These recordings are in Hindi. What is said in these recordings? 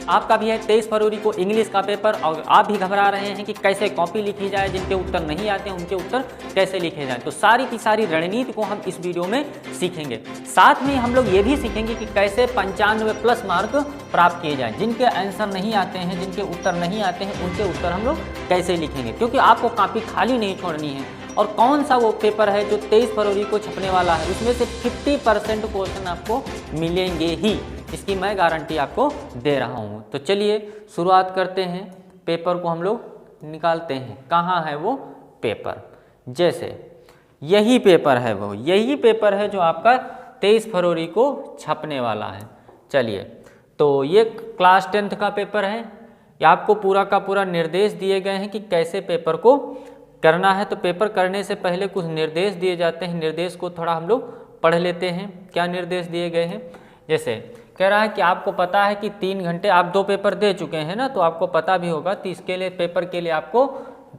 आपका भी है 23 फरवरी को इंग्लिश का पेपर, और आप भी घबरा रहे हैं कि कैसे कॉपी लिखी जाए, जिनके उत्तर नहीं आते हैं उनके उत्तर कैसे लिखे जाएं। तो सारी की सारी रणनीति को हम इस वीडियो में सीखेंगे। साथ में हम लोग ये भी सीखेंगे कि कैसे 95+ मार्क प्राप्त किए जाएं। जिनके आंसर नहीं आते हैं, जिनके उत्तर नहीं आते हैं, उनके उत्तर हम लोग कैसे लिखेंगे, क्योंकि आपको कॉपी खाली नहीं छोड़नी है। और कौन सा वो पेपर है जो 23 फरवरी को छपने वाला है, उसमें से 50% क्वेश्चन आपको मिलेंगे ही, इसकी मैं गारंटी आपको दे रहा हूँ। तो चलिए शुरुआत करते हैं, पेपर को हम लोग निकालते हैं। कहाँ है वो पेपर? जैसे यही पेपर है, वो यही पेपर है जो आपका 23 फरवरी को छपने वाला है। चलिए, तो ये क्लास 10th का पेपर है। आपको पूरा का पूरा निर्देश दिए गए हैं कि कैसे पेपर को करना है। तो पेपर करने से पहले कुछ निर्देश दिए जाते हैं, निर्देश को थोड़ा हम लोग पढ़ लेते हैं। क्या निर्देश दिए गए हैं? जैसे कह रहा है कि आपको पता है कि 3 घंटे, आप 2 पेपर दे चुके हैं ना, तो आपको पता भी होगा तो इसके लिए पेपर के लिए आपको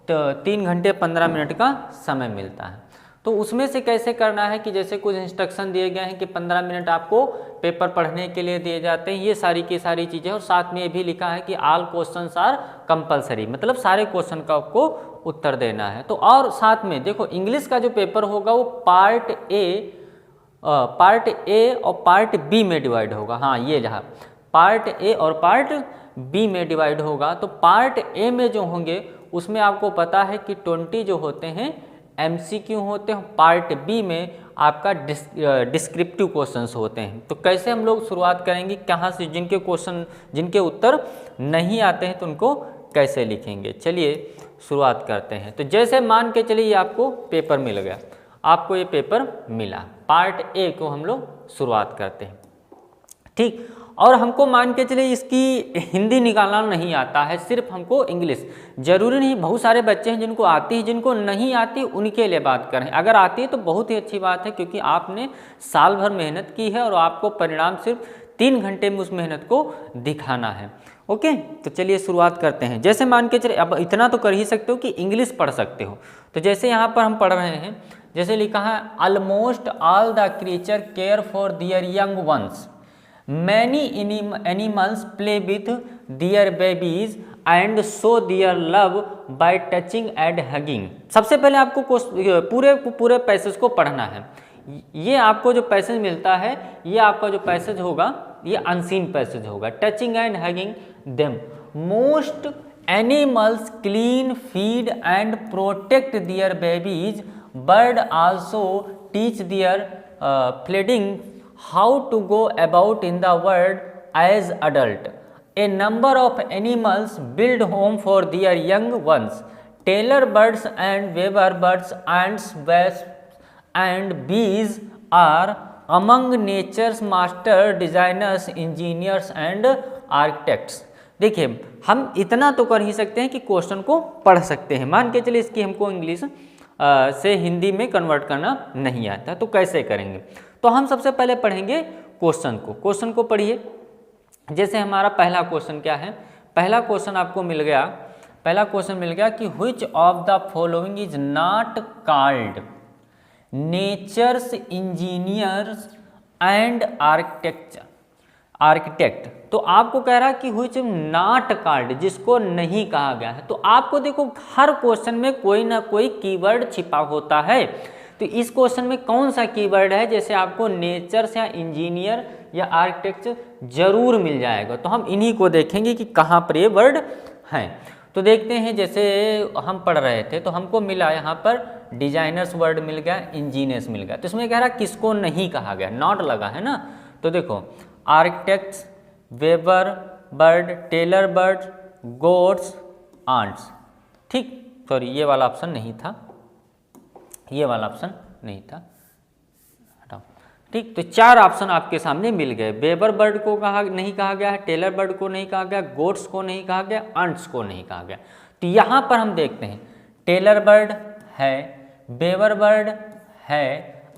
3 घंटे 15 मिनट का समय मिलता है। तो उसमें से कैसे करना है कि जैसे कुछ इंस्ट्रक्शन दिए गए हैं कि 15 मिनट आपको पेपर पढ़ने के लिए दिए जाते हैं, ये सारी की सारी चीज़ें। और साथ में ये भी लिखा है कि ऑल क्वेश्चंस आर कंपलसरी, मतलब सारे क्वेश्चन का आपको उत्तर देना है। तो और साथ में देखो, इंग्लिश का जो पेपर होगा वो पार्ट ए और पार्ट बी में डिवाइड होगा। हाँ, ये जहाँ पार्ट ए और पार्ट बी में डिवाइड होगा। तो पार्ट ए में जो होंगे उसमें आपको पता है कि 20 जो होते हैं MCQ होते हैं। पार्ट बी में आपका डिस्क्रिप्टिव क्वेश्चंस होते हैं। तो कैसे हम लोग शुरुआत करेंगे, कहाँ से, जिनके क्वेश्चन, जिनके उत्तर नहीं आते हैं तो उनको कैसे लिखेंगे। चलिए शुरुआत करते हैं। तो जैसे मान के चलिए आपको पेपर मिल गया, आपको ये पेपर मिला, पार्ट ए को हम लोग शुरुआत करते हैं, ठीक। और हमको मान के चलिए इसकी हिंदी निकालना नहीं आता है, सिर्फ हमको इंग्लिश। जरूरी नहीं, बहुत सारे बच्चे हैं जिनको आती है, जिनको नहीं आती उनके लिए बात करें। अगर आती है तो बहुत ही अच्छी बात है, क्योंकि आपने साल भर मेहनत की है और आपको परिणाम सिर्फ 3 घंटे में उस मेहनत को दिखाना है। ओके, तो चलिए शुरुआत करते हैं। जैसे मान के चलिए, अब इतना तो कर ही सकते हो कि इंग्लिश पढ़ सकते हो। तो जैसे यहाँ पर हम पढ़ रहे हैं, जैसे लिखा है almost all the creature care for their young ones, many animals play with their babies and show their love by touching and hugging. सबसे पहले आपको पूरे पैसेज को पढ़ना है। ये आपको जो पैसेज मिलता है, ये आपका जो पैसेज होगा ये अनसीन पैसेज होगा। Touching and hugging them, most animals clean, feed and protect their babies, bird also teach their fledgling how to go about in the world as adult. A number of animals build home for their young ones. Tailor birds and weaver birds, ants, wasps and bees are among nature's master designers, engineers and architects. देखिए, हम इतना तो कर ही सकते हैं कि क्वेश्चन को पढ़ सकते हैं। मान के चलिए इसकी हमको इंग्लिश से हिंदी में कन्वर्ट करना नहीं आता, तो कैसे करेंगे? तो हम सबसे पहले पढ़ेंगे क्वेश्चन को। क्वेश्चन को पढ़िए। जैसे हमारा पहला क्वेश्चन क्या है? पहला क्वेश्चन आपको मिल गया, पहला क्वेश्चन मिल गया कि which of the following is not called nature's engineers and architect. तो आपको कह रहा है कि व्हिच नॉट कॉल्ड, जिसको नहीं कहा गया है। तो आपको देखो, हर क्वेश्चन में कोई ना कोई कीवर्ड छिपा होता है। तो इस क्वेश्चन में कौन सा कीवर्ड है? जैसे आपको नेचर्स या इंजीनियर या आर्किटेक्चर जरूर मिल जाएगा। तो हम इन्हीं को देखेंगे कि कहाँ पर ये वर्ड हैं। तो देखते हैं, जैसे हम पढ़ रहे थे तो हमको मिला यहाँ पर डिजाइनर्स वर्ड मिल गया, इंजीनियर्स मिल गया। तो इसमें कह रहा किसको नहीं कहा गया, नॉट लगा है ना। तो देखो, architects, weaver bird, tailor bird, goats, ants, ठीक। सॉरी, ये वाला ऑप्शन नहीं था, ये वाला ऑप्शन नहीं था, हटाओ, ठीक। तो 4 ऑप्शन आपके सामने मिल गए। वेबर बर्ड को नहीं कहा गया है, टेलर बर्ड को नहीं कहा गया, गोट्स को नहीं कहा गया, आंट्स को नहीं कहा गया। तो यहाँ पर हम देखते हैं, टेलर बर्ड है, वेबर बर्ड है,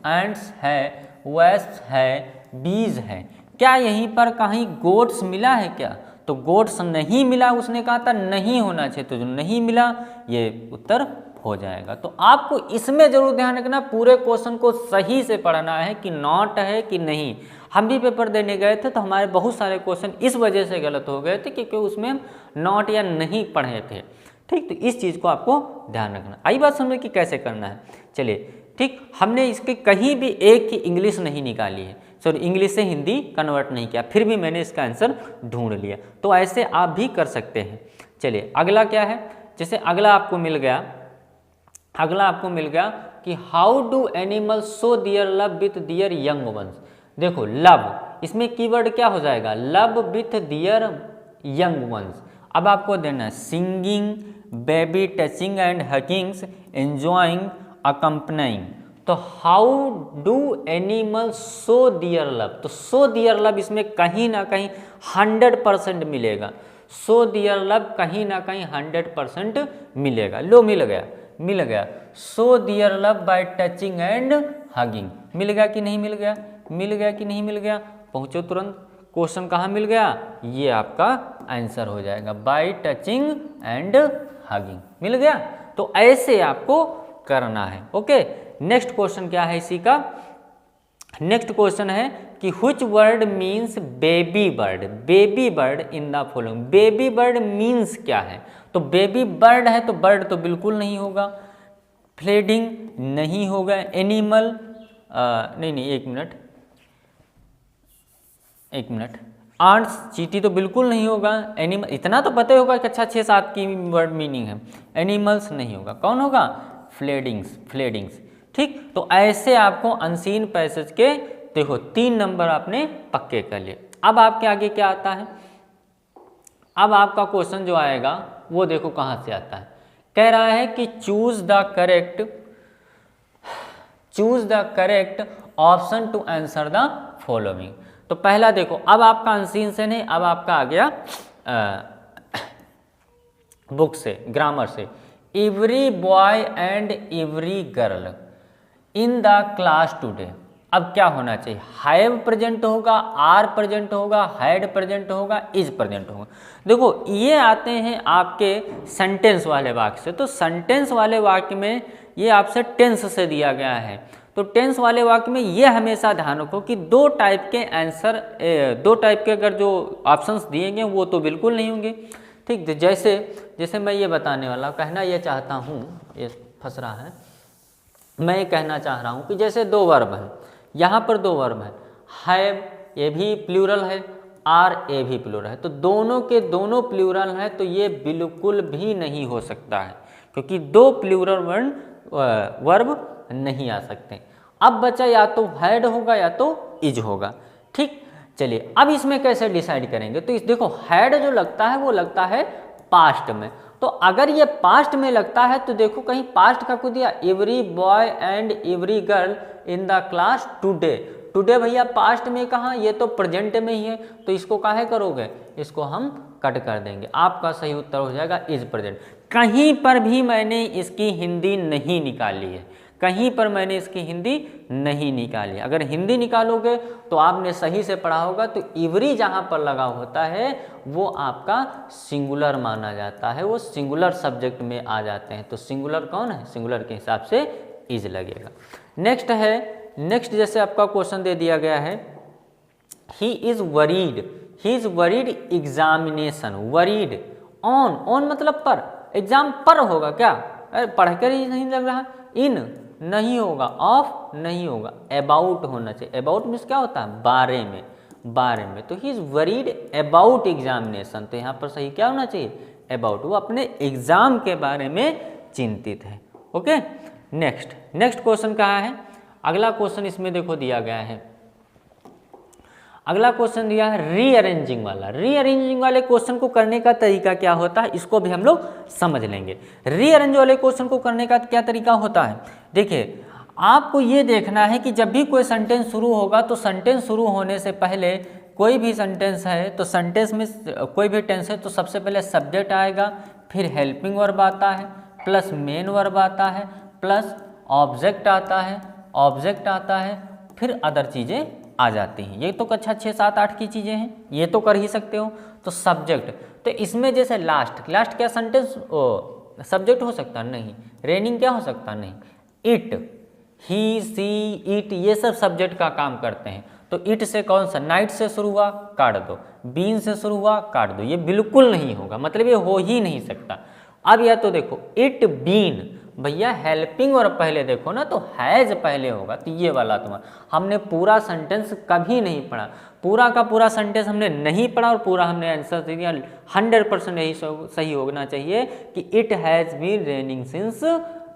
एंट्स है, वेस्प है, बीज है। क्या यहीं पर कहीं गोट्स मिला है क्या? तो गोट्स नहीं मिला, उसने कहा था नहीं होना चाहिए, तो जो नहीं मिला ये उत्तर हो जाएगा। तो आपको इसमें जरूर ध्यान रखना, पूरे क्वेश्चन को सही से पढ़ना है कि नॉट है कि नहीं। हम भी पेपर देने गए थे तो हमारे बहुत सारे क्वेश्चन इस वजह से गलत हो गए थे क्योंकि उसमें हम नॉट या नहीं पढ़े थे। ठीक, तो इस चीज़ को आपको ध्यान रखना। आई बात समझ कि कैसे करना है। चलिए ठीक, हमने इसके कहीं भी एक की इंग्लिश नहीं निकाली है, सॉरी इंग्लिश से हिंदी कन्वर्ट नहीं किया, फिर भी मैंने इसका आंसर ढूंढ लिया। तो ऐसे आप भी कर सकते हैं। चलिए अगला क्या है, जैसे अगला आपको मिल गया कि how do animals show their love with their young ones. देखो लव, इसमें कीवर्ड क्या हो जाएगा, love with their young ones. अब आपको देना है singing, baby touching and huggings, enjoying, accompanying. तो how do animals show their love, तो शो दियर लव इसमें कहीं ना कहीं 100% मिलेगा। शो दियर लव कहीं ना कहीं 100% मिलेगा। लो मिल गया। Show their love by touching and hugging. मिल गया कि नहीं मिल गया? पहुंचो तुरंत। क्वेश्चन कहाँ मिल गया? ये आपका आंसर हो जाएगा, बाय टचिंग एंड हगिंग। मिल गया? तो ऐसे आपको करना है। ओके, नेक्स्ट क्वेश्चन क्या है इसी का? नेक्स्ट क्वेश्चन है कि which word means baby bird, baby bird in the following. Baby bird means क्या है? तो बेबी बर्ड है तो बर्ड तो बिल्कुल नहीं होगा, फ्लेडिंग नहीं होगा, एनिमल नहीं एक मिनट, आंट्स चींटी तो बिल्कुल नहीं होगा, एनिमल इतना तो पता ही होगा कि अच्छा 6-7 की वर्ड मीनिंग है। एनिमल्स नहीं होगा, कौन होगा? फ्लेडिंग्स। ठीक, तो ऐसे आपको अनसीन पैसेज के देखो 3 नंबर आपने पक्के कर लिए। अब आपके आगे क्या आता है? अब आपका क्वेश्चन जो आएगा वो देखो कहाँ से आता है। कह रहा है कि choose the correct option to answer the following. तो पहला देखो, अब आपका अनसीन से नहीं, अब आपका आ गया बुक से, ग्रामर से। Every boy and every girl in the class today. अब क्या होना चाहिए? हैव प्रेजेंट होगा, आर प्रेजेंट होगा, हैड प्रेजेंट होगा, इज प्रेजेंट होगा। देखो ये आते हैं आपके सेंटेंस वाले वाक्य से। तो सेंटेंस वाले वाक्य में ये आपसे टेंस से दिया गया है। तो टेंस वाले वाक्य में ये हमेशा ध्यान रखो कि 2 टाइप के आंसर, 2 टाइप के अगर जो ऑप्शंस दिए गए वो तो बिल्कुल नहीं होंगे। ठीक, तो जैसे मैं ये बताने वाला कहना ये चाहता हूँ, ये फंस रहा है, मैं ये कहना चाह रहा हूँ कि जैसे 2 वर्ब हैं, यहाँ पर 2 वर्ब हैं, हैव ये भी प्लूरल है, आर ए भी प्लूरल है। तो दोनों के दोनों प्लूरल है तो ये बिल्कुल भी नहीं हो सकता है, क्योंकि 2 प्लूरल वर्ब नहीं आ सकते। अब बचा या तो हैड होगा या तो इज होगा। ठीक, चलिए अब इसमें कैसे डिसाइड करेंगे? तो इस देखो हैड जो लगता है वो लगता है पास्ट में। तो अगर ये पास्ट में लगता है तो देखो कहीं पास्ट का को दिया, every boy and every girl in the class today. Today भैया पास्ट में कहाँ, ये तो प्रेजेंट में ही है, तो इसको काहे करोगे? इसको हम कट कर देंगे। आपका सही उत्तर हो जाएगा इज प्रेजेंट। कहीं पर भी मैंने इसकी हिंदी नहीं निकाली है, कहीं पर मैंने इसकी हिंदी नहीं निकाली। अगर हिंदी निकालोगे तो आपने सही से पढ़ा होगा। तो इवरी जहाँ पर लगा होता है वो आपका सिंगुलर माना जाता है, वो सिंगुलर सब्जेक्ट में आ जाते हैं। तो सिंगुलर कौन है? सिंगुलर के हिसाब से इज लगेगा। नेक्स्ट जैसे आपका क्वेश्चन दे दिया गया है, he is worried examination. Worried on मतलब पर, एग्जाम पर होगा क्या? अरे पढ़कर ही नहीं लग रहा। इन नहीं होगा, ऑफ नहीं होगा, अबाउट होना चाहिए। अबाउट मीन्स क्या होता है? बारे में। तो he is worried about examination. तो यहाँ पर सही क्या होना चाहिए? अबाउट। वो अपने एग्जाम के बारे में चिंतित है। ओके, नेक्स्ट क्वेश्चन कहाँ है? अगला क्वेश्चन इसमें देखो दिया गया है, अगला क्वेश्चन दिया है रीअरेंजिंग वाला। रीअरेंजिंग वाले क्वेश्चन को करने का तरीका क्या होता है इसको भी हम लोग समझ लेंगे। रीअरेंज वाले क्वेश्चन को करने का क्या तरीका होता है? देखिए आपको ये देखना है कि जब भी कोई सेंटेंस शुरू होगा तो सेंटेंस शुरू होने से पहले कोई भी सेंटेंस है तो सेंटेंस में कोई भी टेंस है तो सबसे पहले सब्जेक्ट आएगा, फिर हेल्पिंग वर्ब आता है, प्लस मेन वर्ब आता है, प्लस ऑब्जेक्ट आता है, फिर अदर चीज़ें आ जाती हैं। ये तो कक्षा 6, 7, 8 की चीज़ें हैं, ये तो कर ही सकते हो। तो सब्जेक्ट, तो इसमें जैसे लास्ट क्या सेंटेंस सब्जेक्ट हो सकता? नहीं। रेनिंग क्या हो सकता? नहीं। इट, ही, सी, इट, ये सब सब्जेक्ट का काम करते हैं। तो इट से कौन सा, नाइट से शुरू हुआ, काट दो, बीन से शुरू हुआ, काट दो, ये बिल्कुल नहीं होगा, मतलब ये हो ही नहीं सकता। अब या तो देखो इट बीन, भैया हेल्पिंग और पहले देखो ना तो हैज पहले होगा, तो ये वाला तुम्हारा, हमने पूरा सेंटेंस कभी नहीं पढ़ा, पूरा का पूरा सेंटेंस हमने नहीं पढ़ा और पूरा हमने आंसर दे दिया। 100% यही सही होना चाहिए कि it has been raining since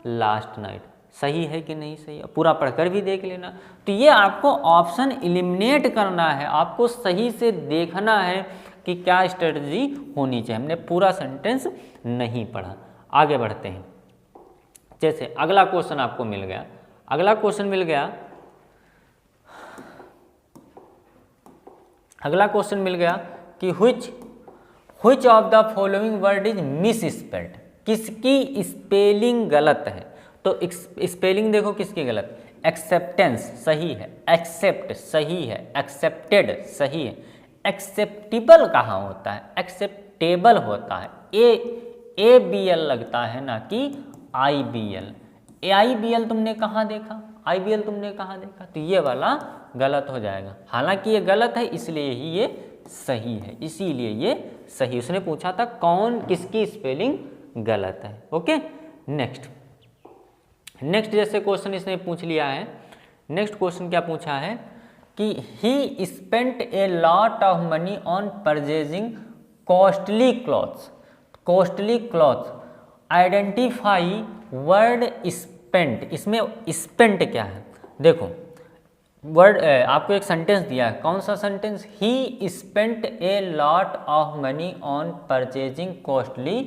last night. सही है कि नहीं सही है, पूरा पढ़कर भी देख लेना। तो ये आपको ऑप्शन एलिमिनेट करना है, आपको सही से देखना है कि क्या स्ट्रेटजी होनी चाहिए। हमने पूरा सेंटेंस नहीं पढ़ा। आगे बढ़ते हैं। जैसे अगला क्वेश्चन आपको मिल गया, अगला क्वेश्चन मिल गया, अगला क्वेश्चन मिल गया कि which of the following word is miss spelled, किसकी स्पेलिंग गलत है। तो स्पेलिंग देखो किसकी गलत, एक्सेप्टेंस सही है, एक्सेप्ट सही है, एक्सेप्टेड सही है, एक्सेप्टेबल कहाँ होता है, एक्सेप्टेबल होता है, ए बी एल लगता है ना कि आई बी एल। आई बी एल तुमने कहाँ देखा, आई बी एल तुमने कहाँ देखा, तो ये वाला गलत हो जाएगा। हालांकि ये गलत है इसलिए ही ये सही है, इसीलिए ये सही। उसने पूछा था कौन किसकी स्पेलिंग गलत है। ओके, नेक्स्ट जैसे क्वेश्चन इसने पूछ लिया है। नेक्स्ट क्वेश्चन क्या पूछा है कि ही spent a lot of money on purchasing costly clothes. Costly clothes, identify word spent. इसमें स्पेंट क्या है, देखो वर्ड आपको एक सेंटेंस दिया है, कौन सा sentence, he spent a lot of money on purchasing costly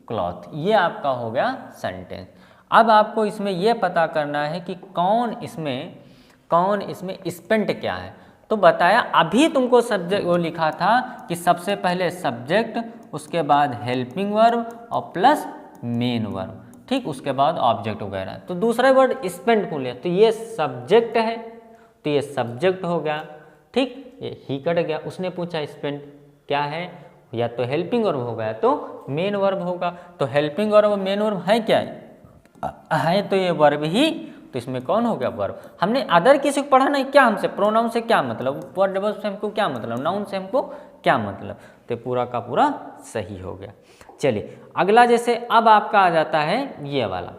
cloth, ये आपका हो गया सेंटेंस। अब आपको इसमें यह पता करना है कि कौन इसमें स्पेंट क्या है। तो बताया अभी तुमको सब्जेक्ट वो लिखा था कि सबसे पहले सब्जेक्ट, उसके बाद हेल्पिंग वर्ब और प्लस मेन वर्ब, ठीक, उसके बाद ऑब्जेक्ट वगैरह। तो दूसरा वर्ड स्पेंट को लिया तो ये सब्जेक्ट है, तो ये सब्जेक्ट हो गया, ठीक, ये ही कट गया। उसने पूछा स्पेंट क्या है, या तो हेल्पिंग वर्ब होगा या तो मेन वर्ब होगा। तो हेल्पिंग वर्ब और मेन वर्ब है क्या है, तो ये वर्ब ही, तो इसमें कौन हो गया वर्ब। हमने अदर किसी को पढ़ा नहीं, क्या हमसे प्रोनाउन से क्या मतलब, वर्ब से हमको क्या मतलब, नाउन से हमको क्या मतलब, तो पूरा का पूरा सही हो गया। चलिए अगला, जैसे अब आपका आ जाता है ये वाला।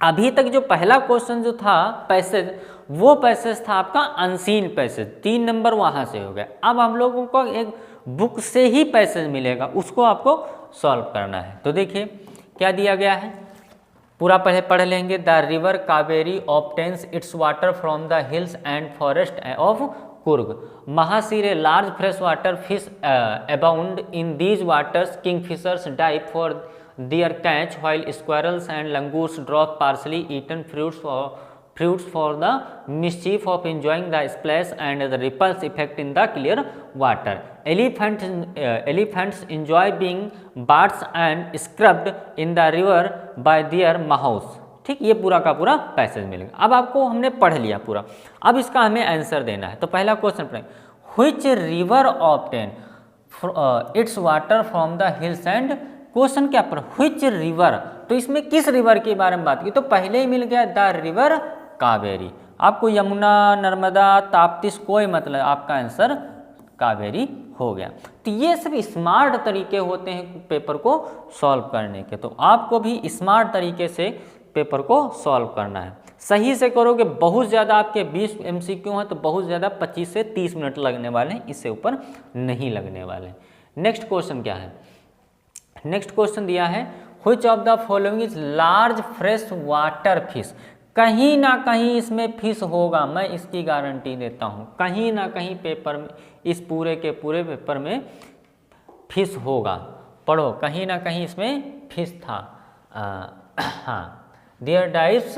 अभी तक जो पहला क्वेश्चन जो था पैसेज, वो पैसेज था आपका अनसीन पैसेज, 3 नंबर वहां से हो गया। अब हम लोगों को एक बुक से ही पैसेज मिलेगा, उसको आपको सॉल्व करना है। तो देखिए क्या दिया गया है, पूरा पहले पढ़ लेंगे। The river Kaveri obtains its water from the hills and forest of Coorg. Mahseer large fresh water fish abound in these waters, kingfishers dive for their catch, while squirrels and langurs drop partly eaten fruits for the mischief of enjoying the splash and the ripples effect in the clear water. Elephants enjoy being bathed and scrubbed in the river by their mahows. ठीक, ये पूरा का पूरा पैसेज मिलेगा। अब आपको हमने पढ़ लिया पूरा, अब इसका हमें आंसर देना है। तो पहला क्वेश्चन पढ़ेंगे, which river obtain its water from the hills and, question क्या पर which river, तो इसमें किस रिवर के बारे में बात की, तो पहले ही मिल गया द रिवर कावेरी। आपको यमुना, नर्मदा, ताप्ती कोई मतलब, आपका आंसर कावेरी हो गया। तो ये सब स्मार्ट तरीके होते हैं पेपर को सॉल्व करने के, तो आपको भी स्मार्ट तरीके से पेपर को सॉल्व करना है। सही से करोगे, बहुत ज़्यादा आपके 20 MCQ हैं तो बहुत ज़्यादा 25 से 30 मिनट लगने वाले हैं, इससे ऊपर नहीं लगने वाले। नेक्स्ट क्वेश्चन क्या है, नेक्स्ट क्वेश्चन दिया है which of the following is large fresh water fish. कहीं ना कहीं इसमें फिश होगा, मैं इसकी गारंटी देता हूँ, कहीं ना कहीं पेपर में, इस पूरे के पूरे पेपर में फिश होगा। पढ़ो, कहीं ना कहीं इसमें फिश था। हाँ, देयर डाइव्स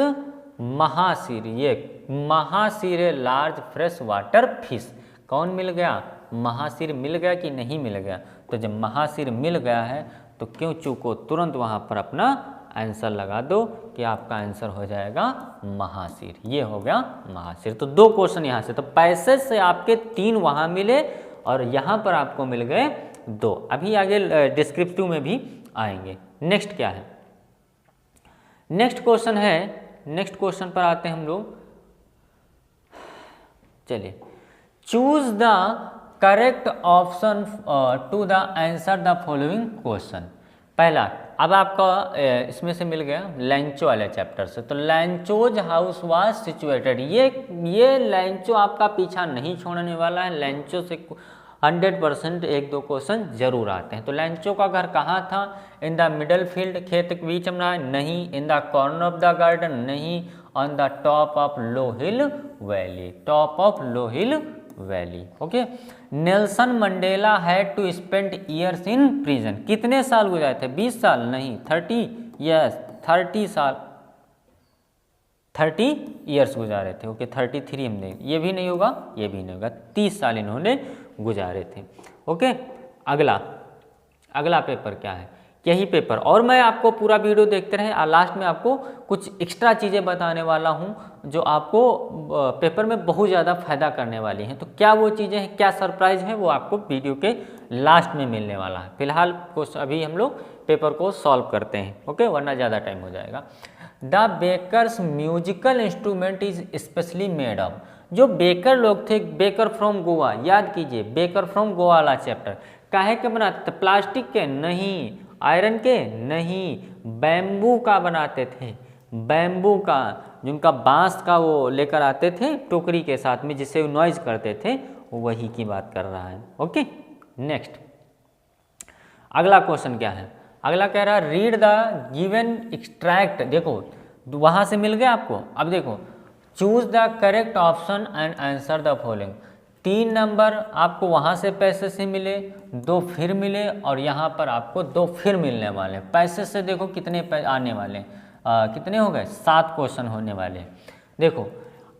महासीर, ये mahseer large fresh water fish, कौन मिल गया, महासीर मिल गया कि नहीं मिल गया। तो जब महासीर मिल गया है तो क्यों चूको, तुरंत वहाँ पर अपना आंसर लगा दो कि आपका आंसर हो जाएगा महासीर। ये हो गया महासीर। तो 2 क्वेश्चन यहाँ से, तो पैसेज से आपके 3 वहाँ मिले और यहाँ पर आपको मिल गए 2। अभी आगे डिस्क्रिप्टिव में भी आएंगे। नेक्स्ट क्या है, नेक्स्ट क्वेश्चन है, नेक्स्ट क्वेश्चन पर आते हैं हम लोग। चलिए choose the correct option to the answer the following question. पहला, अब आपका इसमें से मिल गया लैंचो वाले चैप्टर से, तो लैंचोज हाउस वाज सिचुएटेड, ये लैंचो आपका पीछा नहीं छोड़ने वाला है। लैंचो से 100% एक दो क्वेश्चन जरूर आते हैं। तो लैंचो का घर कहाँ था? इन द मिडल फील्ड, खेत के बीच में रहा, नहीं। In the corner of the garden, नहीं। On the top of low hill valley, top of low hill valley. Okay. Nelson Mandela had to spend years in prison, कितने साल गुजारे थे? 20 साल, नहीं। 30, यस 30 साल, 30 ईयर्स गुजारे थे। ओके 33 हमने, ये भी नहीं होगा, ये भी नहीं होगा, 30 साल इन्होंने गुजारे थे। ओके। अगला पेपर क्या है? यही पेपर, और मैं आपको पूरा वीडियो देखते रहे और लास्ट में आपको कुछ एक्स्ट्रा चीज़ें बताने वाला हूं जो आपको पेपर में बहुत ज़्यादा फायदा करने वाली हैं। तो क्या वो चीज़ें हैं, क्या सरप्राइज है, वो आपको वीडियो के लास्ट में मिलने वाला है। फिलहाल अभी हम लोग पेपर को सॉल्व करते हैं। ओके, वरना ज़्यादा टाइम हो जाएगा। The bakers musical instrument is specially made of, जो बेकर लोग थे, बेकर फ्रॉम गोवा, याद कीजिए बेकर फ्रॉम गोवा वाला चैप्टर, काहे के बनाते थे? प्लास्टिक के? नहीं। आयरन के? नहीं। बैम्बू का बनाते थे, बैम्बू का, जिनका बांस का वो लेकर आते थे टोकरी के साथ में, जिससे नॉइज करते थे, वही की बात कर रहा है। ओके। नेक्स्ट, अगला क्वेश्चन क्या है? अगला कह रहा है रीड द गिवन एक्सट्रैक्ट। देखो वहां से मिल गया आपको। अब देखो, choose the correct option and answer the following. 3 number आपको वहाँ से पैसे से मिले, 2 फिर मिले, और यहाँ पर आपको 2 फिर मिलने वाले। पैसे से देखो कितने आने वाले, कितने हो गए? 7 क्वेश्चन होने वाले। देखो,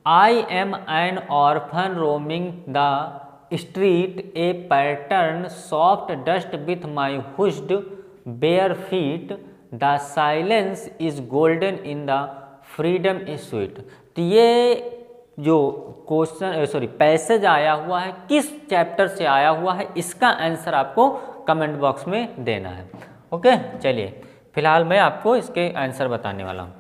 I am an orphan roaming the street, a pattern soft dust with my hushed bare feet, the silence is golden in the freedom is sweet. तो ये जो क्वेश्चन पैसेज आया हुआ है, किस चैप्टर से आया हुआ है, इसका आंसर आपको कमेंट बॉक्स में देना है। ओके, चलिए फिलहाल मैं आपको इसके आंसर बताने वाला हूँ।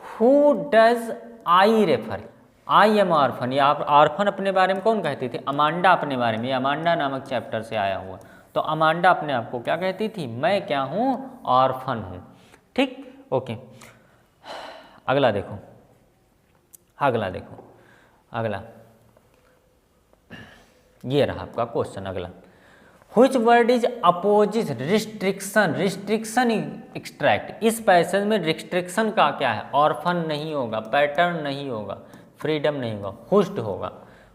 Who does I refer? I am orphan, या ऑर्फन अपने बारे में कौन कहती थी? अमांडा अपने बारे में, अमांडा नामक चैप्टर से आया हुआ। तो अमांडा अपने आप को क्या कहती थी? मैं क्या हूँ? ऑर्फन हूँ। ठीक, ओके। अगला देखो, अगला ये रहा आपका क्वेश्चन। अगला, which word is opposite restriction? Restriction extract, इस पैसेज में रिस्ट्रिक्शन का क्या है? ऑर्फन नहीं होगा, पैटर्न नहीं होगा, फ्रीडम नहीं होगा, हुस्ड होगा,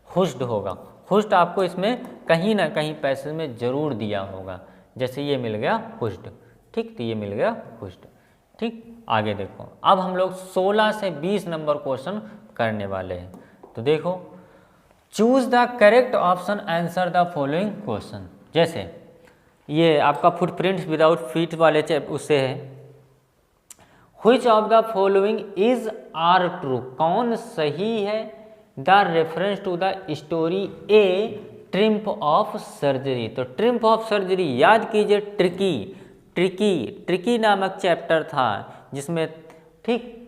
हुस्ड होगा। हुस्ड आपको इसमें कहीं ना कहीं पैसेज में जरूर दिया होगा, जैसे ये मिल गया हुस्ड। ठीक, तो ये मिल गया हुस्ड। ठीक, आगे देखो, अब हम लोग 16 से 20 नंबर क्वेश्चन करने वाले हैं। तो देखो, choose the correct option, answer the following question. जैसे ये आपका फुटप्रिंट्स विदाउट फीट वाले उससे है, which of the following is are true, कौन सही है? The reference to the story a triumph of surgery. तो ट्रिम्प ऑफ सर्जरी याद कीजिए, ट्रिकी नामक चैप्टर था जिसमें, ठीक,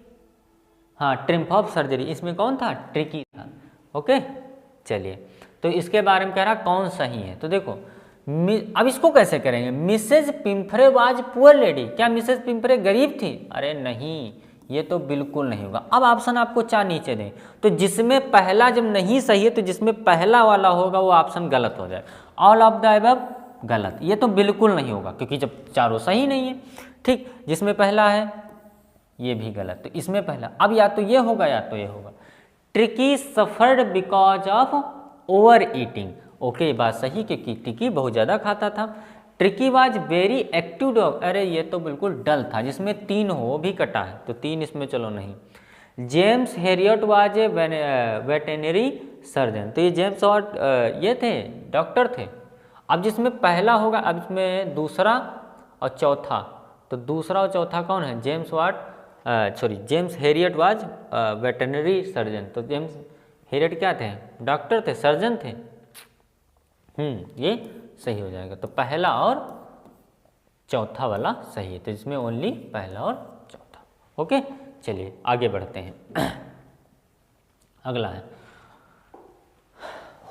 हाँ, ट्रिम्प ऑफ सर्जरी, इसमें कौन था? ट्रिकी था। ओके, चलिए, तो इसके बारे में कह रहा कौन सही है। तो देखो, अब इसको कैसे करेंगे? मिसेज पिम्फरे वाज पुअर लेडी, क्या मिसेज पिम्फरे गरीब थी? अरे नहीं, ये तो बिल्कुल नहीं होगा। अब ऑप्शन आपको 4 नीचे दें, तो जिसमें पहला जब नहीं सही है तो जिसमें पहला वाला होगा वो ऑप्शन गलत हो जाए। ऑल ऑफ द अबव गलत, ये तो बिल्कुल नहीं होगा क्योंकि जब चारों सही नहीं है। ठीक, जिसमें पहला है ये भी गलत, तो इसमें पहला, अब या तो ये होगा या तो ये होगा। Tricky suffered because of over eating. Okay, बात सही, क्योंकि ट्रिकी बहुत ज़्यादा खाता था। Tricky was very active dog, अरे ये तो बिल्कुल डल था, जिसमें 3 हो वो भी कटा है, तो 3 इसमें चलो नहीं। James Harriet was a veterinary surgeon, तो ये जेम्स और ये थे, डॉक्टर थे। अब जिसमें पहला होगा, अब इसमें दूसरा और चौथा, तो दूसरा और चौथा कौन है? James Harriet was veterinary surgeon, तो जेम्स हेरियट क्या थे? डॉक्टर थे, सर्जन थे। ये सही हो जाएगा। तो पहला और चौथा वाला सही है, तो इसमें ओनली पहला और चौथा। ओके, चलिए आगे बढ़ते हैं। अगला है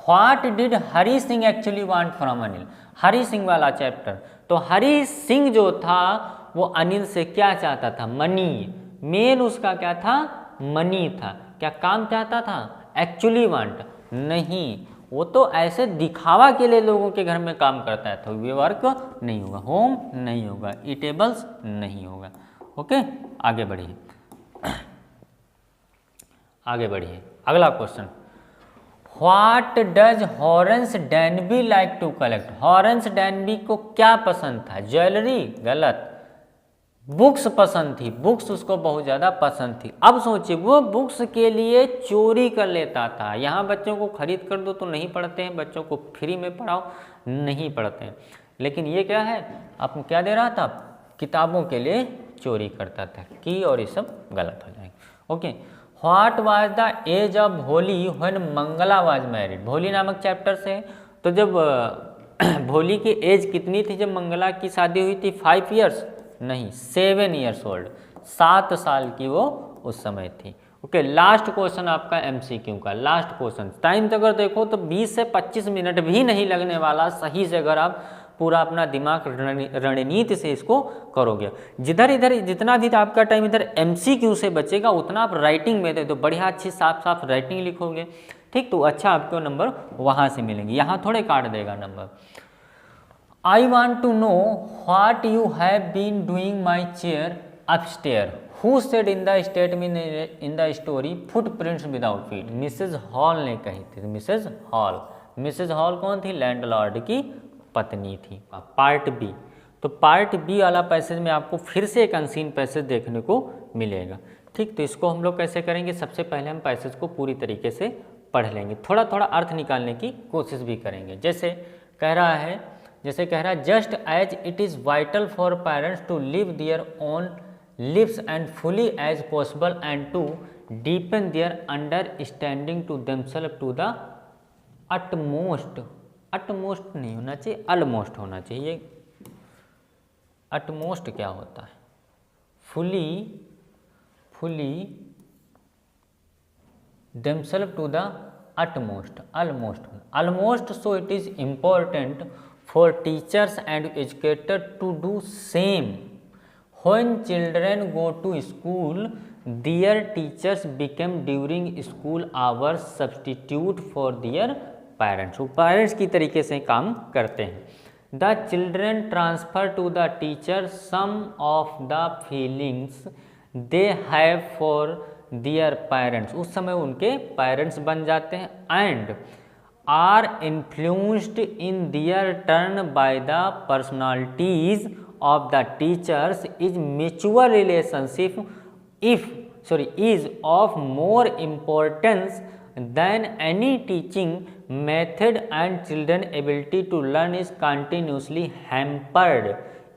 what did Hari Singh actually want from Anil, Hari Singh वाला चैप्टर। तो हरी सिंह जो था वो अनिल से क्या चाहता था, मनी, मेन उसका क्या था, मनी था। क्या काम चाहता था, एक्चुअली वांट नहीं, वो तो ऐसे दिखावा के लिए लोगों के घर में काम करता है। तो ये वर्क नहीं होगा, होम नहीं होगा, ईटेबल्स नहीं होगा। ओके, आगे बढ़िए, आगे बढ़िए। अगला question, what does Horace Danby like to collect, Horace Danby को क्या पसंद था, ज्वेलरी, गलत, बुक्स पसंद थी, बुक्स उसको बहुत ज़्यादा पसंद थी। अब सोचिए वो बुक्स के लिए चोरी कर लेता था। यहाँ बच्चों को खरीद कर दो तो नहीं पढ़ते हैं, बच्चों को फ्री में पढ़ाओ नहीं पढ़ते हैं, लेकिन ये क्या है, आपको क्या दे रहा था, किताबों के लिए चोरी करता था। की और ये सब गलत हो जाएगा। Okay, what was the age of Bholi when Mangala was married, Bholi नामक चैप्टर से। तो जब भोली की एज कितनी थी जब मंगला की शादी हुई थी, 5 इयर्स नहीं, 7 इयर्स ओल्ड, 7 साल की वो उस समय थी। ओके, लास्ट क्वेश्चन आपका एमसीक्यू का, लास्ट क्वेश्चन। टाइम तो अगर देखो तो 20 से 25 मिनट भी नहीं लगने वाला, सही से अगर आप पूरा अपना दिमाग रणनीति से इसको करोगे। जिधर इधर जितना भी आपका टाइम इधर एमसीक्यू से बचेगा उतना आप राइटिंग में दे दो, बढ़िया अच्छी साफ साफ राइटिंग लिखोगे, ठीक, तो अच्छा आपको नंबर वहाँ से मिलेंगे, यहाँ थोड़े काट देगा number. I want to know what you have been doing my chair upstairs. Who said in the statement in the story footprints without feet? Mrs Hall ने कही थी, मिसेज हॉल। मिसेज हॉल कौन थी, लैंडलॉर्ड की पत्नी थी। पार्ट बी, तो पार्ट बी वाला पैसेज में आपको फिर से एक अनसीन पैसेज देखने को मिलेगा, ठीक। तो इसको हम लोग कैसे करेंगे, सबसे पहले हम पैसेज को पूरी तरीके से पढ़ लेंगे, थोड़ा थोड़ा अर्थ निकालने की कोशिश भी करेंगे। जैसे कह रहा है, just as it is vital for parents to live their own lives and fully as possible and to deepen their understanding to themselves to the utmost, utmost नहीं होना चाहिए, अलमोस्ट होना चाहिए। अटमोस्ट क्या होता है, fully themselves to the utmost, almost, so it is important for teachers and educators to do same. When children go to school, their teachers become during school hours substitute for their parents. वो parents की तरीके से काम करते हैं। The children transfer to the teacher some of the feelings they have for their parents, उस समय उनके पेरेंट्स बन जाते हैं, and are influenced in their turn by the personalities of the teachers. Is mutual relationship is of more importance than any teaching method and children ability to learn is continuously hampered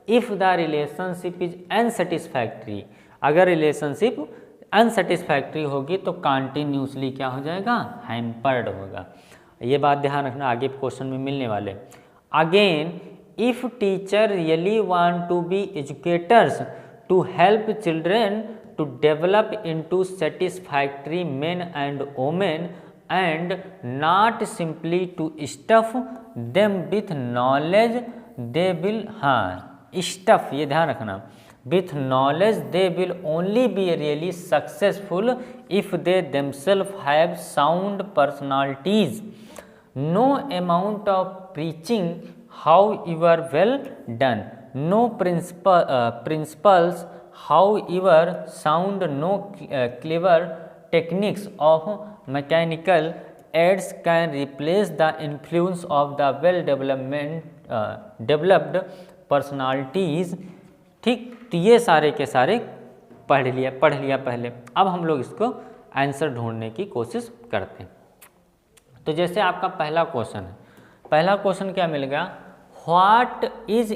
if the relationship is unsatisfactory. अगर रिलेशनशिप अनसेटिस्फैक्ट्री होगी तो कंटिन्यूसली क्या हो जाएगा, हैम्पर्ड होगा। ये बात ध्यान रखना, आगे क्वेश्चन में मिलने वाले। Again, if teacher really want to be educators to help children to develop into satisfactory men and women and not simply to stuff them with knowledge they will, हाँ स्टफ, ये ध्यान रखना, with knowledge they will only be really successful if they themselves have sound personalities. No amount of preaching, however well done, no principles, however sound, no clever techniques of mechanical aids can replace the influence of the developed personalities, ठीक। तो ये सारे के सारे पढ़ लिया पहले। अब हम लोग इसको आंसर ढूंढने की कोशिश करते हैं। तो जैसे आपका पहला क्वेश्चन है, पहला क्वेश्चन क्या मिल गया, what is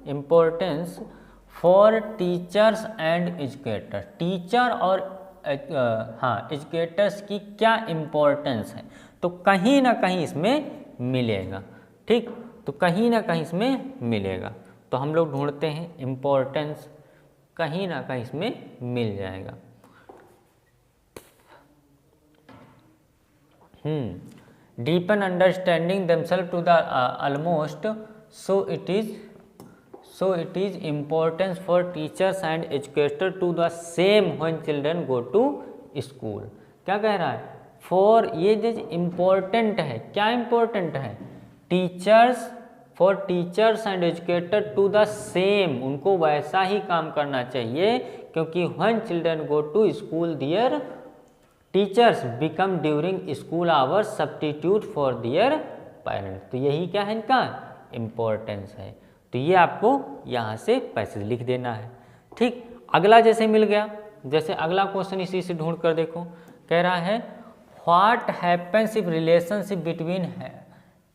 importance for teachers and educators. Teacher और एजुकेटर्स की क्या इम्पोर्टेंस है, तो कहीं ना कहीं इसमें मिलेगा, ठीक। तो कहीं ना कहीं इसमें मिलेगा, तो हम लोग ढूंढते हैं इम्पोर्टेंस, कहीं ना कहीं इसमें मिल जाएगा। Deepen understanding themselves to the almost, so it is importance for teachers and educator to the same when children go to school. क्या कह रहा है? फॉर, ये जो इम्पोर्टेंट है, क्या इम्पोर्टेंट है? For teachers and educator to the same, उनको वैसा ही काम करना चाहिए, क्योंकि when children go to school their teachers become during school hours substitute for their parents. तो यही क्या है, इनका इम्पोर्टेंस है। तो ये आपको यहाँ से पैसेज लिख देना है। ठीक, अगला जैसे मिल गया, जैसे अगला क्वेश्चन इसी से ढूंढ कर देखो, कह रहा है what happens if relationship between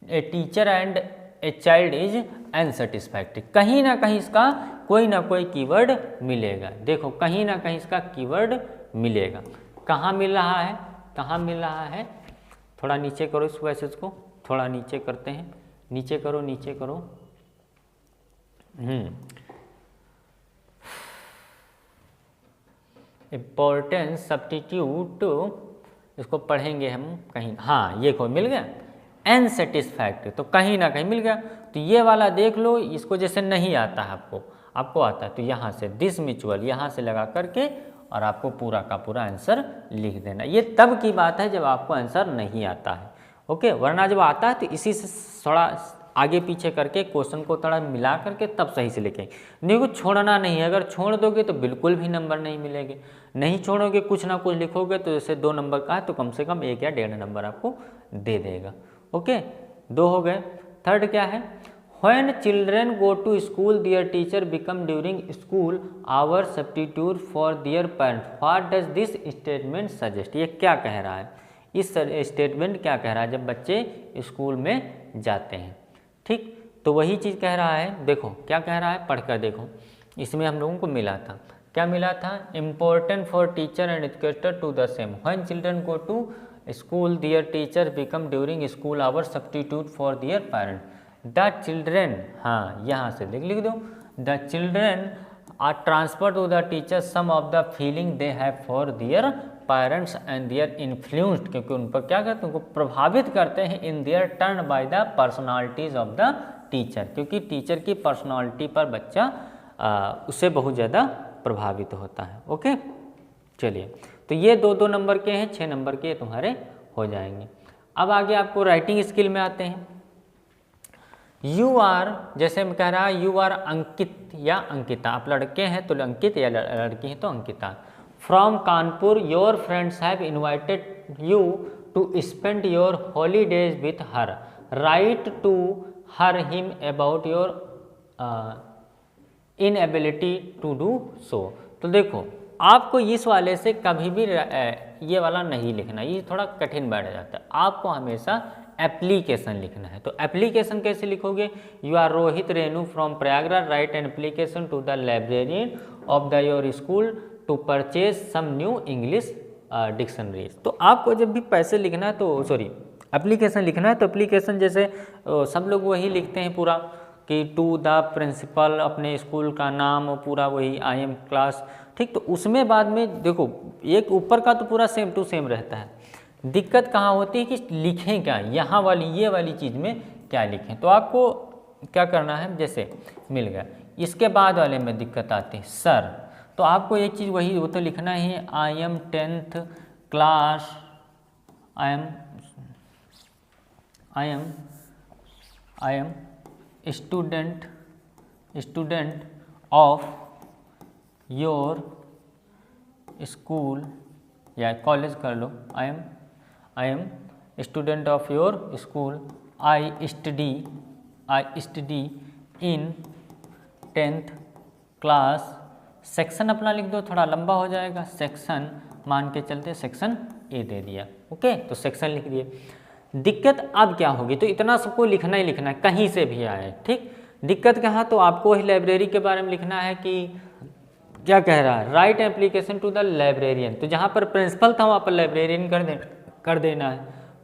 a teacher and a child is unsatisfactory. कहीं ना कहीं इसका कोई ना कोई कीवर्ड मिलेगा। देखो, कहीं ना कहीं इसका कीवर्ड मिलेगा। कहाँ मिल रहा है, कहाँ मिल रहा है? थोड़ा नीचे करो इस पैसेज को, थोड़ा नीचे करते हैं, नीचे करो, नीचे करो। इम्पोर्टेंस सब्स्टिट्यूट, इसको पढ़ेंगे हम कहीं, हाँ ये को मिल गया, अनसेटिस्फैक्टरी, तो कहीं ना कहीं मिल गया। तो ये वाला देख लो, इसको जैसे नहीं आता है आपको आता है, तो यहाँ से दिस म्यूचुअल यहाँ से लगा करके और आपको पूरा का पूरा आंसर लिख देना। ये तब की बात है जब आपको आंसर नहीं आता है, ओके। वरना जब आता है तो इसी से थोड़ा आगे पीछे करके क्वेश्चन को थोड़ा मिला करके तब सही से लिखेंगे। नहीं को छोड़ना नहीं है, अगर छोड़ दोगे तो बिल्कुल भी नंबर नहीं मिलेंगे। नहीं छोड़ोगे, कुछ ना कुछ लिखोगे, तो जैसे 2 नंबर का है तो कम से कम 1 या 1.5 नंबर आपको दे देगा, ओके। 2 हो गए। थर्ड क्या है? When children go to school, their teacher become during school hours substitute for their parents. What does this statement suggest? ये क्या कह रहा है? इस स्टेटमेंट क्या कह रहा है जब बच्चे स्कूल में जाते हैं? ठीक, तो वही चीज़ कह रहा है। देखो क्या कह रहा है, पढ़कर देखो। इसमें हम लोगों को मिला था, क्या मिला था? Important for teacher and educator to the same. When children go to school, their teacher become during school hours substitute for their parents. The children, हाँ यहाँ से लिख दो, the children are transfer to the teacher some of the feeling they have for their parents and their influenced, क्योंकि उन पर क्या करते हैं, उनको प्रभावित करते हैं in their turn by the personalities of the teacher, क्योंकि टीचर की पर्सनालिटी पर बच्चा उससे बहुत ज़्यादा प्रभावित होता है, ओके। चलिए, तो ये 2-2 नंबर के हैं, 6 नंबर के तुम्हारे हो जाएंगे। अब आगे आपको राइटिंग स्किल में आते हैं। यू आर, जैसे मैं कह रहा है यू आर अंकित या अंकिता, आप लड़के हैं तो अंकित या लड़की हैं तो Ankita. From Kanpur your friends have invited you to spend your holidays with her, write to her him about your inability to do so. तो देखो, आपको इस वाले से कभी भी ये वाला नहीं लिखना, ये थोड़ा कठिन बैठ जाता है। आपको हमेशा एप्लीकेशन लिखना है। तो एप्लीकेशन कैसे लिखोगे? You are Rohit Renu from Prayagraj, write an application to the librarian of the your school to purchase some new English dictionaries. तो आपको जब भी पैसे लिखना है तो एप्लीकेशन लिखना है, तो एप्लीकेशन जैसे सब लोग वही लिखते हैं पूरा कि टू द प्रिंसिपल, अपने स्कूल का नाम पूरा वही आई एम क्लास, ठीक। तो उसमें बाद में देखो, एक ऊपर का तो पूरा सेम टू सेम रहता है। दिक्कत कहाँ होती है कि लिखें क्या, यहाँ वाली ये वाली चीज़ में क्या लिखें। तो आपको क्या करना है, जैसे मिल गया, इसके बाद वाले में दिक्कत आती है सर, तो आपको एक चीज़ वही वो तो लिखना ही है, I am 10th class, I am student of your school या कॉलेज कर लो, I am student of your school, I study in 10th class. Section अपना लिख दो, थोड़ा लंबा हो जाएगा, सेक्शन मान के चलते सेक्शन ए दे दिया, ओके। तो सेक्शन लिख दिए। दिक्कत अब क्या होगी, तो इतना सबको लिखना ही लिखना है, कहीं से भी आए, ठीक। दिक्कत कहाँ, तो आपको ही लाइब्रेरी के बारे में लिखना है कि क्या कह रहा है, write application to the librarian, तो जहाँ पर प्रिंसिपल था वहाँ पर लाइब्रेरियन कर देना है।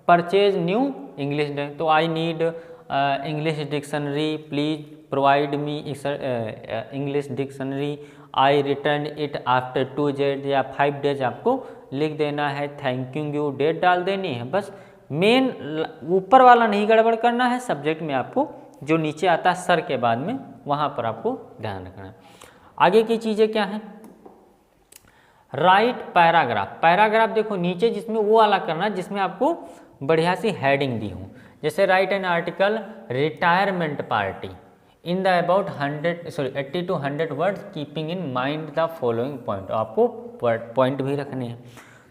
परचेज न्यू इंग्लिश, तो I need English dictionary, please provide me English dictionary, I return it after 2 days या 5 days आपको लिख देना है। थैंक यू डेट डाल देनी है, बस मेन ऊपर वाला नहीं गड़बड़ करना है, सब्जेक्ट में आपको जो नीचे आता है सर के बाद में वहाँ पर आपको ध्यान रखना है। आगे की चीज़ें क्या हैं? Right paragraph. पैराग्राफ देखो नीचे जिसमें वो वाला करना है जिसमें आपको बढ़िया सी हेडिंग दी हो, जैसे right an article retirement party in the about 80 to 100 words keeping in mind the following point. आपको पॉइंट भी रखने हैं,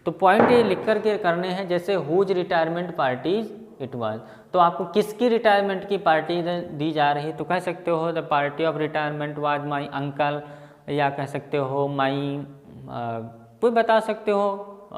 तो पॉइंट ये लिख करके करने हैं, जैसे whose retirement parties it was, तो आपको किसकी रिटायरमेंट की पार्टी दी जा रही है, तो कह सकते हो the party of retirement was my uncle, या कह सकते हो माई कोई बता सकते हो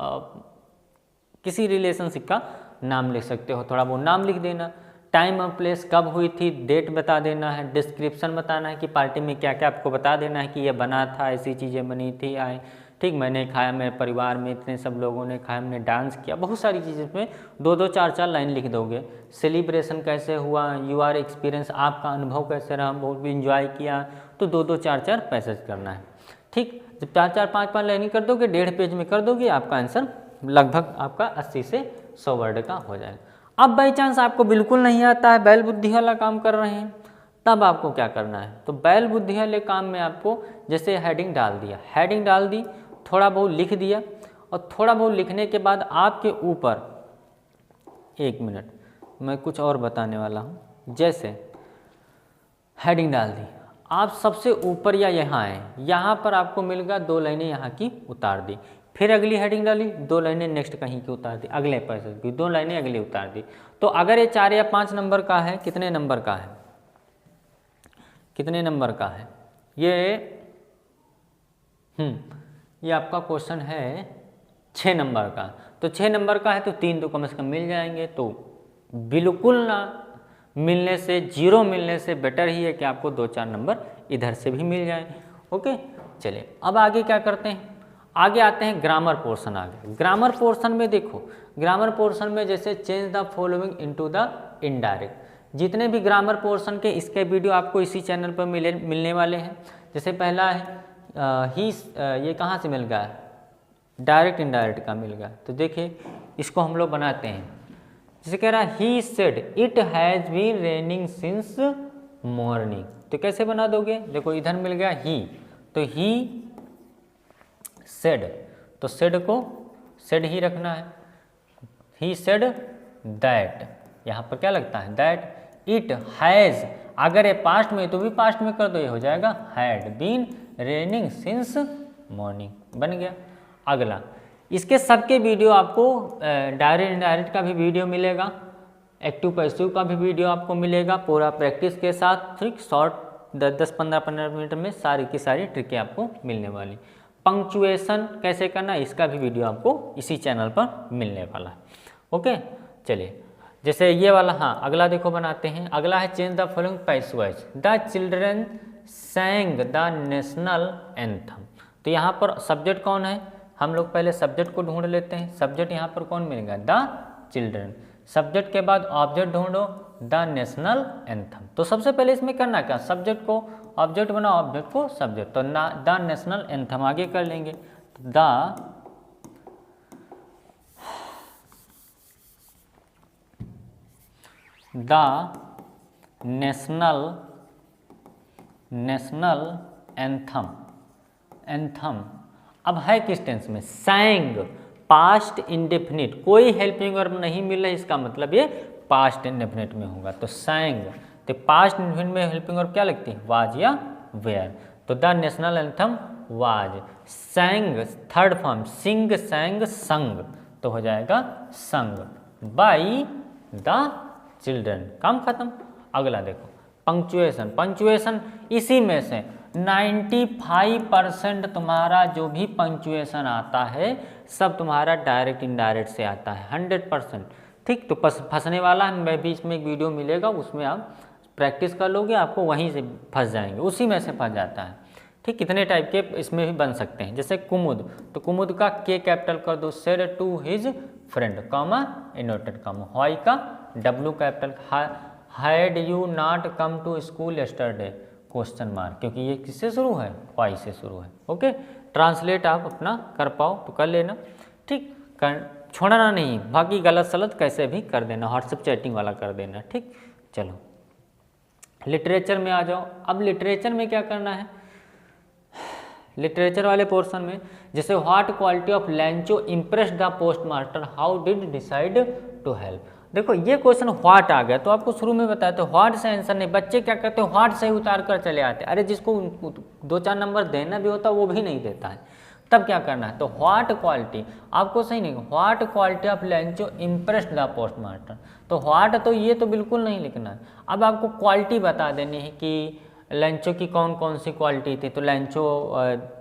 किसी रिलेशनशिप का नाम लिख सकते हो, थोड़ा वो नाम लिख देना। टाइम और प्लेस कब हुई थी, डेट बता देना है। डिस्क्रिप्शन बताना है कि पार्टी में क्या क्या आपको बता देना है कि ये बना था, ऐसी चीज़ें बनी थी, आए ठीक, मैंने खाया, मेरे परिवार में इतने सब लोगों ने खाया, हमने डांस किया, बहुत सारी चीज़ें इसमें 2-2 4-4 लाइन लिख दोगे। सेलिब्रेशन कैसे हुआ, यूआर एक्सपीरियंस, आपका अनुभव कैसे रहा, बहुत भी इंजॉय किया, तो 2-2 4-4 पैसेज करना है। ठीक, जब 4-4 5-5 लाइन कर दोगे, 1.5 पेज में कर दोगे, आपका आंसर लगभग आपका 80 से 100 वर्ड का हो जाएगा। अब बाई चांस आपको बिल्कुल नहीं आता है, बैल बुद्धि वाला काम कर रहे हैं, तब आपको क्या करना है, तो बैल बुद्धि वाले काम में आपको जैसे हेडिंग डाल दिया, हेडिंग डाल दी, थोड़ा बहुत लिख दिया, और थोड़ा बहुत लिखने के बाद आपके ऊपर, 1 मिनट मैं कुछ और बताने वाला हूँ। जैसे हेडिंग डाल दी, आप सबसे ऊपर या यहाँ आए, यहाँ पर आपको मिल गया 2 लाइनें यहाँ की उतार दी, फिर अगली हेडिंग डाली, 2 लाइनें नेक्स्ट कहीं की उतार दी, अगले पैसेज की 2 लाइनें अगली उतार दी। तो अगर ये 4 या 5 नंबर का है, कितने नंबर का है, कितने नंबर का है ये आपका क्वेश्चन है 6 नंबर का, तो 6 नंबर का है तो 3 तो कम से कम मिल जाएंगे। तो बिल्कुल ना मिलने से, 0 मिलने से बेटर ही है कि आपको 2-4 नंबर इधर से भी मिल जाए। ओके, चलिए अब आगे क्या करते हैं, आगे आते हैं ग्रामर पोर्शन। आगे ग्रामर पोर्शन में देखो, ग्रामर पोर्शन में जैसे change the following into the indirect, जितने भी ग्रामर पोर्शन के इसके वीडियो आपको इसी चैनल पर मिलने वाले हैं। जैसे पहला है ये कहाँ से मिल गया, डायरेक्ट इनडायरेक्ट का मिल गया, तो देखिए इसको हम लोग बनाते हैं। जैसे कह रहा है he said it has been raining since morning, तो कैसे बना दोगे, देखो इधर मिल गया ही, तो ही सेड, तो सेड को सेड ही रखना है। ही सेड दैट, यहाँ पर क्या लगता है दैट, इट हैज़, अगर ये पास्ट में तो भी पास्ट में कर दो, ये हो जाएगा had been raining since morning, बन गया। अगला, इसके सबके वीडियो आपको डायरेक्ट इनडायरेक्ट का भी वीडियो मिलेगा, एक्टिव पैसिव का भी वीडियो आपको मिलेगा, पूरा प्रैक्टिस के साथ, ठीक, शॉर्ट 10-15 मिनट में सारी की सारी ट्रिकें आपको मिलने वाली। पंक्चुएशन कैसे करना, इसका भी वीडियो आपको इसी चैनल पर मिलने वाला है। ओके, चलिए जैसे ये वाला, हाँ अगला देखो बनाते हैं। अगला है change the following passage, the children sang the national anthem, तो यहाँ पर सब्जेक्ट कौन है, हम लोग पहले सब्जेक्ट को ढूंढ लेते हैं। सब्जेक्ट यहाँ पर कौन मिलेगा, द चिल्ड्रन, सब्जेक्ट के बाद ऑब्जेक्ट ढूंढो, द नेशनल एंथम। तो सबसे पहले इसमें करना क्या, सब्जेक्ट को ऑब्जेक्ट बनाओ, ऑब्जेक्ट को सब्जेक्ट, तो द नेशनल एंथम आगे कर लेंगे, द नेशनल एंथम अब है किस टेंस में, सैंग, पास्ट इंडेफिनिट, कोई हेल्पिंग वर्ब नहीं मिल रहा है, इसका मतलब ये पास्ट इंडेफिनिट में होगा, तो सैंग, तो पास्ट इंडेफिनिट में हेल्पिंग वर्ब क्या लगती है, वाज या वेयर, तो the national anthem was, sang third form, sing sang sung, तो हो जाएगा संग बाई द चिल्ड्रन, काम खत्म। अगला देखो पंक्चुएशन, पंक्चुएशन इसी में से 95% तुम्हारा जो भी पंक्चुएशन आता है सब तुम्हारा डायरेक्ट इनडायरेक्ट से आता है, 100%, ठीक। तो फंसने वाला है, मैं भी इसमें एक वीडियो मिलेगा, उसमें आप प्रैक्टिस कर लोगे, आपको वहीं से फंस जाएंगे, उसी में से फंस जाता है, ठीक। कितने टाइप के इसमें भी बन सकते हैं, जैसे कुमुद, तो कुमुद का के कैपिटल कर दो, said to his friend, comma inverted comma, why का W capital, had you not come to school yesterday, question mark, क्योंकि ये किससे शुरू है, वाई से शुरू है। ओके, ट्रांसलेट आप अपना कर पाओ तो कर लेना, ठीक। छोड़ना नहीं, बाकी गलत सलत कैसे भी कर देना, व्हाट्सएप चैटिंग वाला कर देना, ठीक। चलो लिटरेचर में आ जाओ। अब लिटरेचर में क्या करना है, लिटरेचर वाले पोर्शन में जैसे what quality of Lencho impressed the post master, how did decide to help. देखो ये क्वेश्चन व्हाट आ गया तो आपको शुरू में बताया तो व्हाट से आंसर नहीं, बच्चे क्या करते हैं व्हाट से ही उतार कर चले आते, अरे जिसको 2-4 नंबर देना भी होता वो भी नहीं देता है। तब क्या करना है, तो व्हाट क्वालिटी आपको सही नहीं, what quality of Lencho impressed the post master, तो व्हाट तो ये तो बिल्कुल नहीं लिखना है। अब आपको क्वालिटी बता देनी है कि लैंचो की कौन कौन सी क्वालिटी थी, तो लैंचो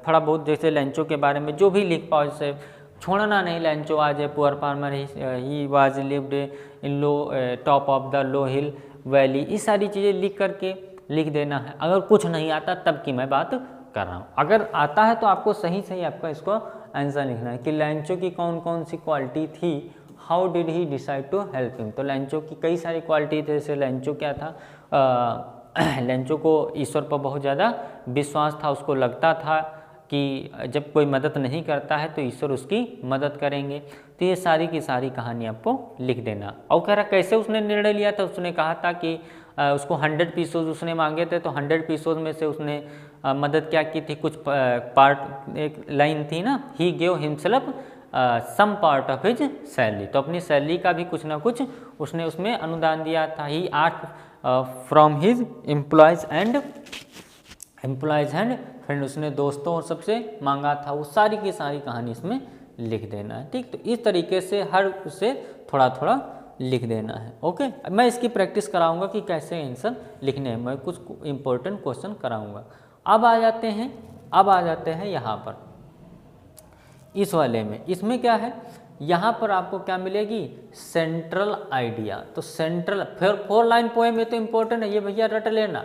थोड़ा बहुत जैसे लैंचो के बारे में जो भी लिख पाओ, जैसे छोड़ना नहीं, लैंचो आज a poor farmer, he was lived in low top of the low hill valley, ये सारी चीज़ें लिख करके लिख देना है। अगर कुछ नहीं आता तब की मैं बात कर रहा हूँ, अगर आता है तो आपको सही सही आपका इसको आंसर लिखना है कि लैंचो की कौन कौन सी क्वालिटी थी, how did he decide to help him. तो लैंचो की कई सारी क्वालिटी थे, जैसे लैंचो क्या था, लैंचो को ईश्वर पर बहुत ज़्यादा विश्वास था, उसको लगता था कि जब कोई मदद नहीं करता है तो ईश्वर उसकी मदद करेंगे। तो ये सारी की सारी कहानी आपको लिख देना। और कह रहा कैसे उसने निर्णय लिया था, उसने कहा था कि उसको 100 पीसोज उसने मांगे थे, तो 100 पीसोज में से उसने मदद क्या की थी, कुछ पार्ट, एक लाइन थी ना, he give himself some part of his salary, तो अपनी सैलरी का भी कुछ ना कुछ उसने उसमें अनुदान दिया था। He asked from his employees and friend, उसने दोस्तों और सबसे मांगा था। वो सारी की सारी कहानी इसमें लिख देना है, ठीक। तो इस तरीके से हर उसे थोड़ा थोड़ा लिख देना है, ओके। मैं इसकी प्रैक्टिस कराऊंगा कि कैसे आंसर लिखने हैं, मैं कुछ इंपॉर्टेंट क्वेश्चन कराऊंगा। अब आ जाते हैं यहाँ पर इस वाले में, इसमें क्या है, यहाँ पर आपको क्या मिलेगी, सेंट्रल आइडिया। तो सेंट्रल फिर 4 लाइन पोएम, ये तो इम्पोर्टेंट है, ये भैया रट लेना,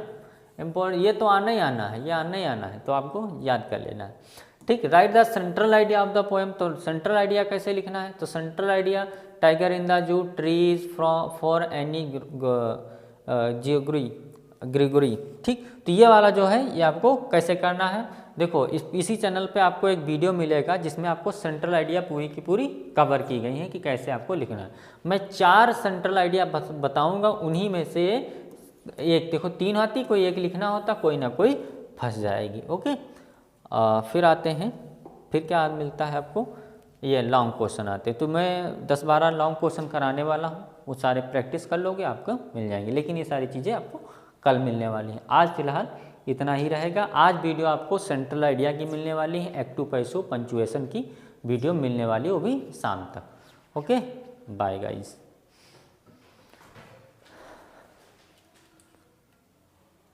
इम्पोर्टेंट, ये तो आना ही आना है, ये आना ही आना है, तो आपको याद कर लेना है, ठीक। Right the central idea of the poem, तो सेंट्रल आइडिया कैसे लिखना है, तो central idea, tiger in the zoo, trees for any Gregory, ठीक। तो ये वाला जो है ये आपको कैसे करना है, देखो इसी चैनल पे आपको एक वीडियो मिलेगा जिसमें आपको सेंट्रल आइडिया पूरी की पूरी कवर की गई है कि कैसे आपको लिखना है। मैं 4 सेंट्रल आइडिया बताऊंगा, उन्हीं में से एक, देखो 3 आती, कोई एक लिखना होता, कोई ना कोई फंस जाएगी, ओके। फिर आते हैं, फिर क्या मिलता है आपको, ये लॉन्ग क्वेश्चन आते हैं। तो मैं 10-12 लॉन्ग क्वेश्चन कराने वाला हूँ, वो सारे प्रैक्टिस कर लोगे, आपको मिल जाएंगे, लेकिन ये सारी चीज़ें आपको कल मिलने वाली हैं। आज फिलहाल इतना ही रहेगा। आज वीडियो आपको सेंट्रल आइडिया की मिलने वाली है, एक्टिव पैसो पंचुएशन की वीडियो मिलने वाली, वो भी शाम तक, ओके। Bye guys.